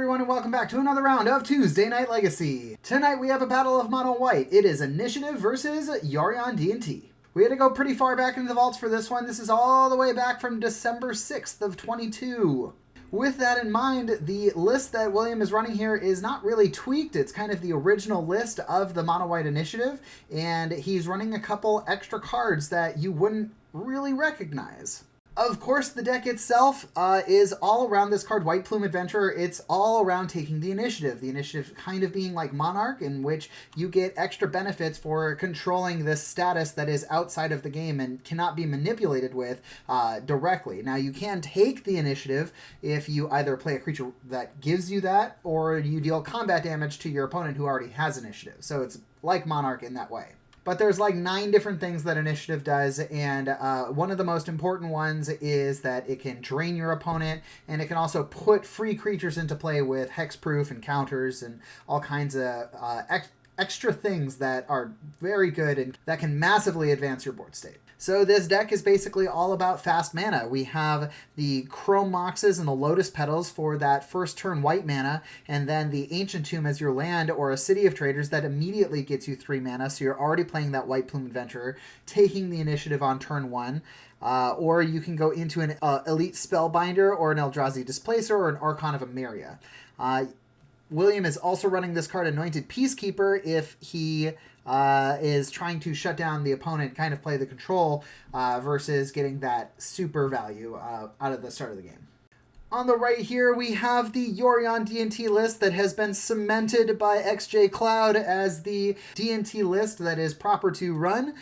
everyone, and welcome back to another round of Tuesday Night Legacy. Tonight we have a battle of mono white. It is Initiative versus Yorion D&T. We had to go pretty far back into the vaults for this one. This is all the way back from December 6th of 22. With that in mind, the list that William is running here is not really tweaked. It's kind of the original list of the mono white initiative, and he's running a couple extra cards that you wouldn't really recognize. Of course, the deck itself is all around this card, White Plume Adventurer. It's all around taking the initiative. The initiative kind of being like Monarch, in which you get extra benefits for controlling this status that is outside of the game and cannot be manipulated with directly. Now, you can take the initiative if you either play a creature that gives you that, or you deal combat damage to your opponent who already has initiative. So it's like Monarch in that way. But there's like 9 different things that initiative does, and one of the most important ones is that it can drain your opponent, and it can also put free creatures into play with hexproof and counters and all kinds of extra things that are very good and that can massively advance your board state. So this deck is basically all about fast mana. We have the Chrome Moxes and the Lotus Petals for that first turn white mana, and then the Ancient Tomb as your land or a City of Traders that immediately gets you 3 mana, so you're already playing that White Plume Adventurer, taking the initiative on turn 1. Or you can go into an Elite Spellbinder or an Eldrazi Displacer or an Archon of Emeria. William is also running this card, Anointed Peacekeeper, if he is trying to shut down the opponent, kind of play the control, versus getting that super value out of the start of the game. On the right here, we have the Yorion D&T list that has been cemented by XJ Cloud as the D&T list that is proper to run.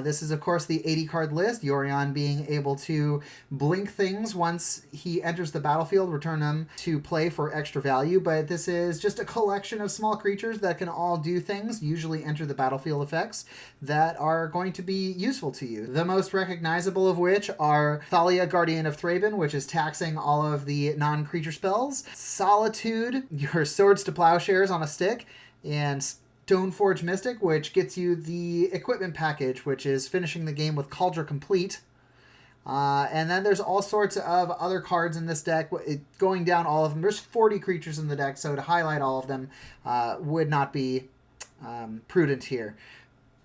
This is, of course, the 80-card list, Yorion being able to blink things once he enters the battlefield, return them to play for extra value, but this is just a collection of small creatures that can all do things, usually enter the battlefield effects, that are going to be useful to you. The most recognizable of which are Thalia, Guardian of Thraben, which is taxing all of the non-creature spells, Solitude, your Swords to Plowshares on a stick, and Stoneforge Mystic, which gets you the equipment package, which is finishing the game with Cauldron Complete. And then there's all sorts of other cards in this deck, going down all of them. There's 40 creatures in the deck, so to highlight all of them would not be prudent here.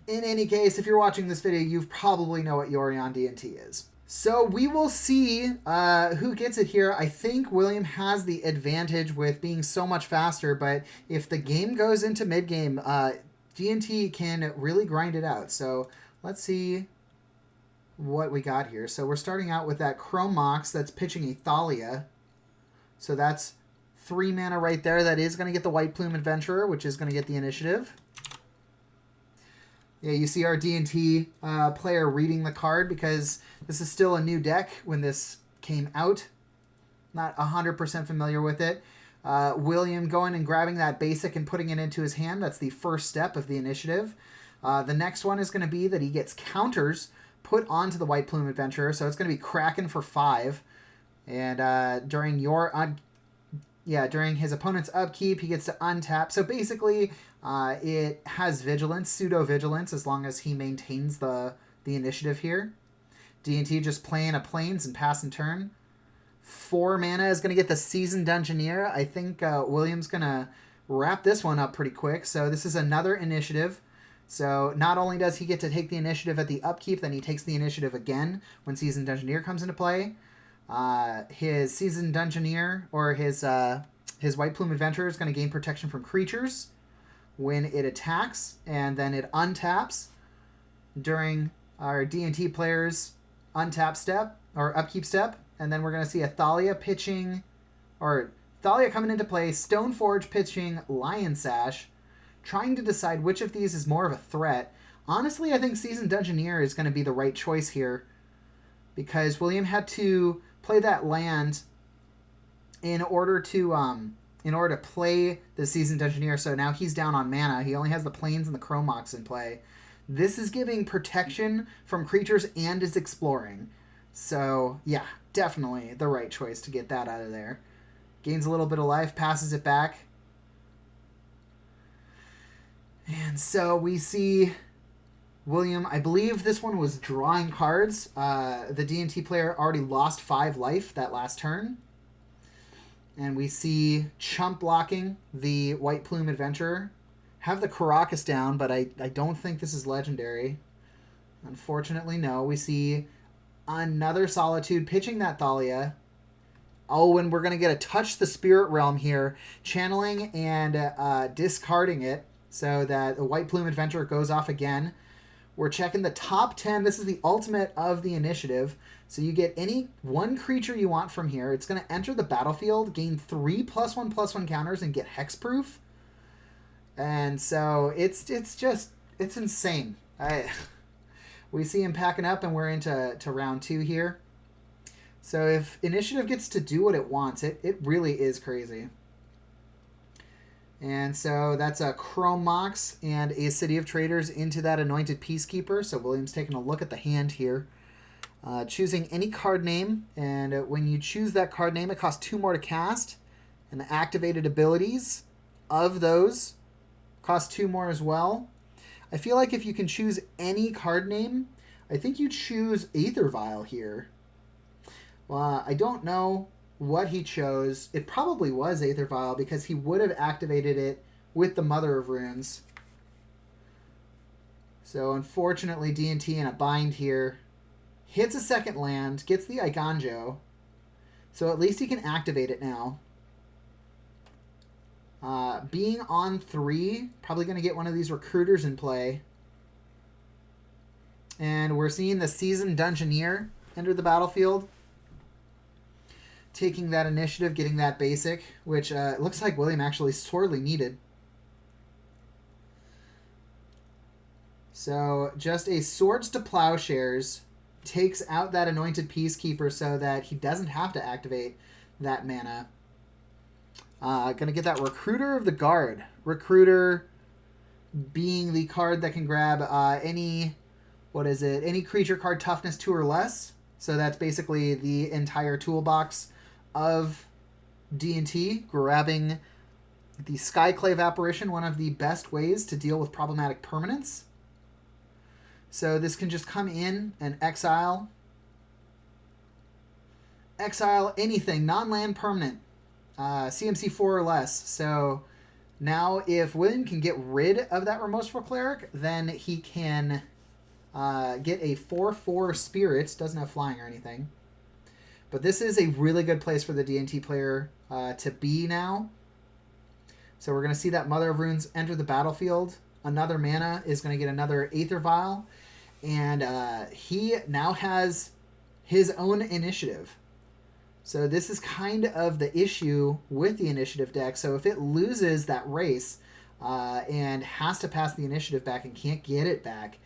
In any case, if you're watching this video, you probably know what Yorion D&T is. So we will see who gets it here. I think William has the advantage with being so much faster, but if the game goes into mid-game, D&T can really grind it out. So let's see what we got here. So we're starting out with that Chrome Mox that's pitching a Thalia. So that's 3 mana right there. That is going to get the White Plume Adventurer, which is going to get the initiative. Yeah, you see our D&T player reading the card because this is still a new deck when this came out. Not 100% familiar with it. William going and grabbing that basic and putting it into his hand. That's the first step of the initiative. The next one is going to be that he gets counters put onto the White Plume Adventurer. So it's going to be Kraken for 5. And during his opponent's upkeep, he gets to untap. So basically, it has vigilance, pseudo-vigilance, as long as he maintains the initiative here. D&T just playing a plains and pass and turn. 4 mana is going to get the Seasoned Dungeoneer. I think William's going to wrap this one up pretty quick. So this is another initiative. So not only does he get to take the initiative at the upkeep, then he takes the initiative again when Seasoned Dungeoneer comes into play. His Seasoned Dungeoneer, or his White Plume Adventurer, is going to gain protection from creatures when it attacks, and then it untaps during our D&T player's untap step, or upkeep step, and then we're going to see a Thalia pitching, or Thalia coming into play, Stoneforge pitching Lion Sash, trying to decide which of these is more of a threat. Honestly, I think Seasoned Dungeoneer is going to be the right choice here, because William had to play that land in order to play the Seasoned Dungeoneer. So now he's down on mana. He only has the Plains and the Chrome Mox in play. This is giving protection from creatures and is exploring. So yeah, definitely the right choice to get that out of there. Gains a little bit of life, passes it back. And so we see William, I believe this one was drawing cards. The D&T player already lost 5 life that last turn. And we see Chump blocking the White Plume Adventurer. Have the Caracas down, but I don't think this is legendary. Unfortunately, no. We see another Solitude pitching that Thalia. Oh, and we're going to get a Touch the Spirit Realm here. Channeling and discarding it so that the White Plume Adventurer goes off again. We're checking the top 10. This is the ultimate of the initiative. So you get any one creature you want from here. It's going to enter the battlefield, gain 3 +1/+1 counters, and get hexproof. And so it's insane. We see him packing up, and we're into round 2 here. So if initiative gets to do what it wants, it really is crazy. And so that's a Chrome Mox and a City of Traders into that Anointed Peacekeeper. So William's taking a look at the hand here. Choosing any card name, and when you choose that card name, it costs 2 more to cast, and the activated abilities of those cost 2 more as well. I feel like if you can choose any card name, I think you choose Aether Vial here. Well, I don't know what he chose. It probably was Aether Vial because he would have activated it with the Mother of Runes. So unfortunately, D&T in a bind here. Hits a second land, gets the Iganjo. So at least he can activate it now. Being on 3, probably going to get one of these Recruiters in play. And we're seeing the Seasoned Dungeoneer enter the battlefield. Taking that initiative, getting that basic, which looks like William actually sorely needed. So just a Swords to Plowshares takes out that Anointed Peacekeeper so that he doesn't have to activate that mana. Gonna get that Recruiter of the Guard. Recruiter being the card that can grab any creature card toughness 2 or less. So that's basically the entire toolbox of D&T, grabbing the Skyclave Apparition, one of the best ways to deal with problematic permanents. So this can just come in and exile anything, non-land permanent, CMC 4 or less. So now if William can get rid of that Remorseful Cleric, then he can get a 4/4 Spirit. Doesn't have flying or anything. But this is a really good place for the D&T player to be now. So we're going to see that Mother of Runes enter the battlefield. Another mana is going to get another Aether Vial. And he now has his own initiative. So this is kind of the issue with the initiative deck. So if it loses that race and has to pass the initiative back and can't get it back,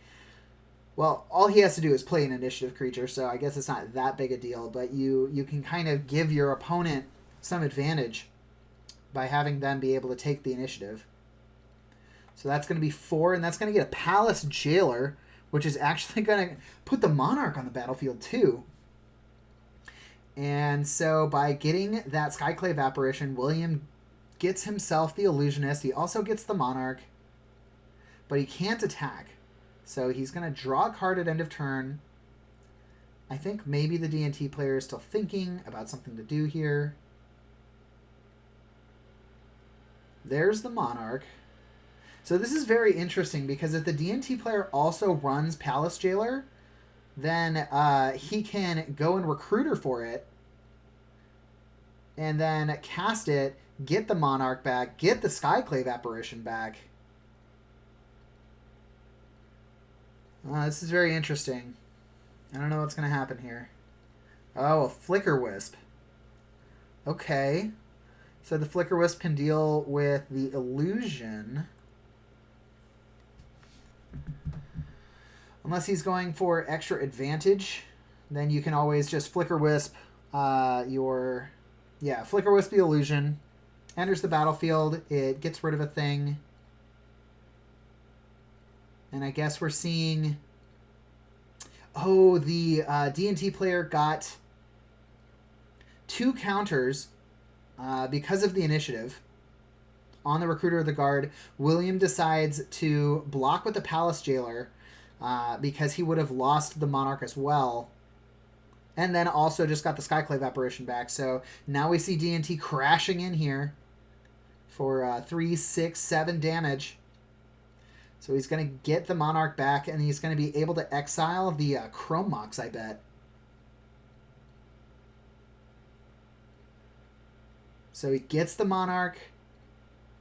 well, all he has to do is play an initiative creature, so I guess it's not that big a deal, but you can kind of give your opponent some advantage by having them be able to take the initiative. So that's going to be 4, and that's going to get a Palace Jailer, which is actually going to put the Monarch on the battlefield too. And so by getting that Skyclave Apparition, William gets himself the Illusionist. He also gets the Monarch, but he can't attack. So he's going to draw a card at end of turn. I think maybe the D&T player is still thinking about something to do here. There's the Monarch. So this is very interesting because if the D&T player also runs Palace Jailer, then he can go and Recruiter for it and then cast it, get the Monarch back, get the Skyclave Apparition back. This is very interesting. I don't know what's going to happen here. Oh, a Flicker Wisp. Okay. So the Flicker Wisp can deal with the Illusion. Unless he's going for extra advantage, then you can always just Flicker Wisp Flicker Wisp the Illusion. Enters the battlefield. It gets rid of a thing. And I guess we're seeing... Oh, the D&T player got 2 counters because of the initiative. On the Recruiter of the Guard, William decides to block with the Palace Jailer because he would have lost the Monarch as well. And then also just got the Skyclave apparition back. So now we see D&T crashing in here for 3, 6, 7 damage. So he's going to get the Monarch back, and he's going to be able to exile the Chrome Mox, I bet. So he gets the Monarch,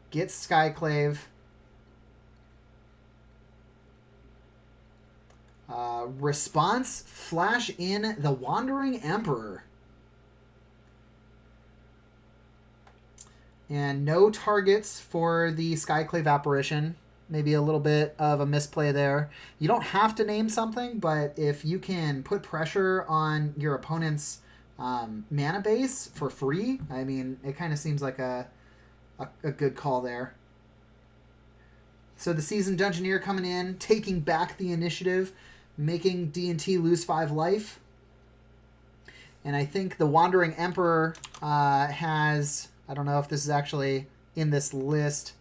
gets Skyclave. Response, flash in the Wandering Emperor. And no targets for the Skyclave apparition. Maybe a little bit of a misplay there. You don't have to name something, but if you can put pressure on your opponent's mana base for free, I mean, it kind of seems like a good call there. So the Seasoned Dungeoneer coming in, taking back the initiative, making D&T lose 5 life. And I think the Wandering Emperor has... I don't know if this is actually in this list,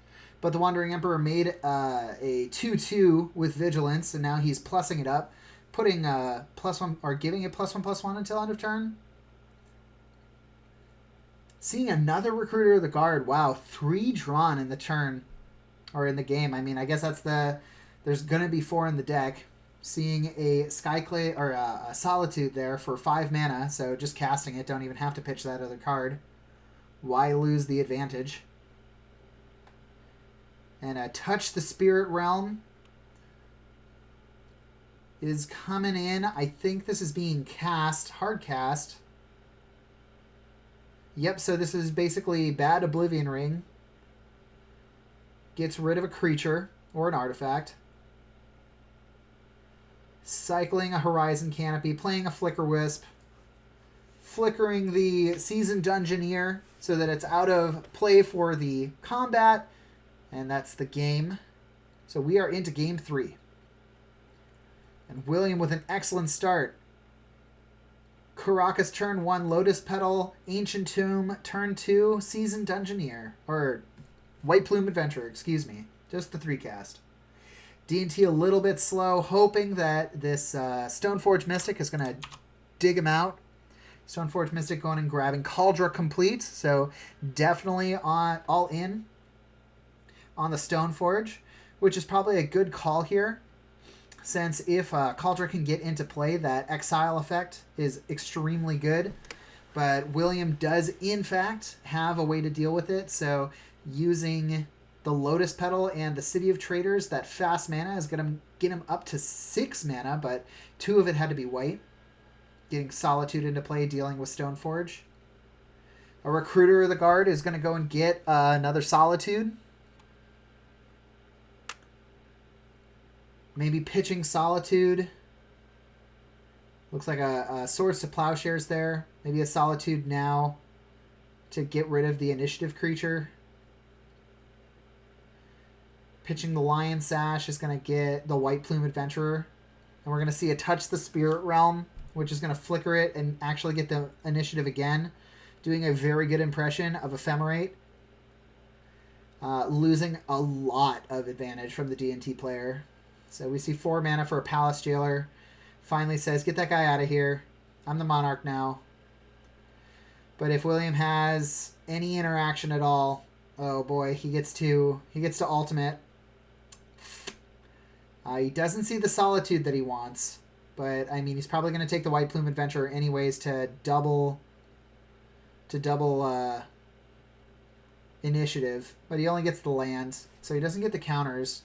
but the Wandering Emperor made a 2/2 with Vigilance, and now he's plussing it up, putting +1 or giving it +1/+1 until end of turn. Seeing another Recruiter of the Guard. Wow, 3 drawn in the turn or in the game. I mean, I guess that's there's gonna be 4 in the deck. Seeing a Skyclave or a Solitude there for 5 mana, so just casting it. Don't even have to pitch that other card. Why lose the advantage? And Touch the Spirit Realm is coming in. I think this is being cast, hard cast. Yep, so this is basically bad Oblivion Ring. Gets rid of a creature or an artifact. Cycling a Horizon Canopy, playing a Flicker Wisp. Flickering the Seasoned Dungeoneer so that it's out of play for the combat. And that's the game. So we are into game 3. And William with an excellent start. Caracas turn 1, Lotus Petal, Ancient Tomb, turn 2, Seasoned Dungeoneer. Or White Plume Adventurer, excuse me. Just the 3 cast. D&T a little bit slow, hoping that this Stoneforge Mystic is going to dig him out. Stoneforge Mystic going and grabbing Cauldron Complete, so definitely all in on the Stoneforge, which is probably a good call here, since if Cauldron can get into play, that Exile effect is extremely good. But William does, in fact, have a way to deal with it, so using the Lotus Petal and the City of Traders, that fast mana is going to get him up to 6 mana, but 2 of it had to be white. Getting Solitude into play, dealing with Stoneforge. A Recruiter of the Guard is going to go and get another Solitude. Maybe pitching Solitude. Looks like a Swords to Plowshares there. Maybe a Solitude now to get rid of the initiative creature. Pitching the Lion Sash is going to get the White Plume Adventurer. And we're going to see a Touch the Spirit Realm, which is going to flicker it and actually get the initiative again. Doing a very good impression of Ephemerate. Losing a lot of advantage from the D&T player. So we see 4 mana for a Palace Jailer. Finally says, get that guy out of here. I'm the Monarch now. But if William has any interaction at all, oh boy, he gets to ultimate. He doesn't see the Solitude that he wants. But, I mean, he's probably going to take the White Plume Adventurer anyways to double initiative. But he only gets the land, so he doesn't get the counters.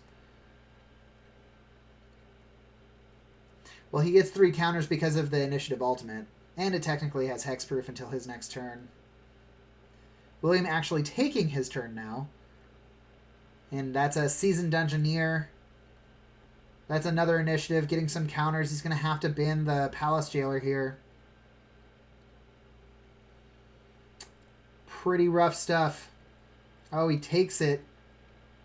Well, he gets 3 counters because of the initiative ultimate. And it technically has hexproof until his next turn. William actually taking his turn now. And that's a Seasoned Dungeoneer. That's another initiative, getting some counters. He's going to have to bin the Palace Jailer here. Pretty rough stuff. Oh, he takes it.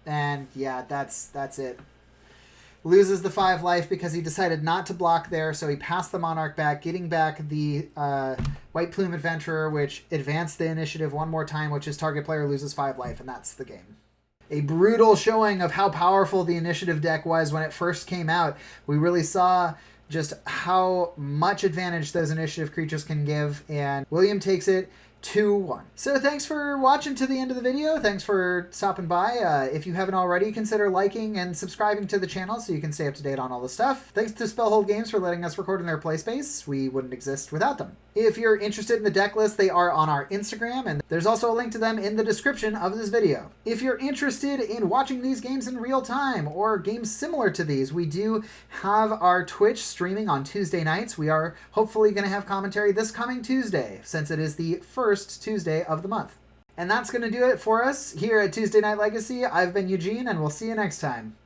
And yeah, that's it. Loses the 5 life because he decided not to block there, so he passed the Monarch back, getting back the White Plume Adventurer, which advanced the initiative one more time, which is target player loses 5 life, and that's the game. A brutal showing of how powerful the initiative deck was when it first came out. We really saw just how much advantage those initiative creatures can give, and William takes it 2-1. So thanks for watching to the end of the video. Thanks for stopping by. If you haven't already, consider liking and subscribing to the channel so you can stay up to date on all the stuff. Thanks to Spellhold Games for letting us record in their play space. We wouldn't exist without them. If you're interested in the deck list, they are on our Instagram, and there's also a link to them in the description of this video. If you're interested in watching these games in real time, or games similar to these, we do have our Twitch streaming on Tuesday nights. We are hopefully going to have commentary this coming Tuesday, since it is the first Tuesday of the month. And that's going to do it for us here at Tuesday Night Legacy. I've been Eugene, and we'll see you next time.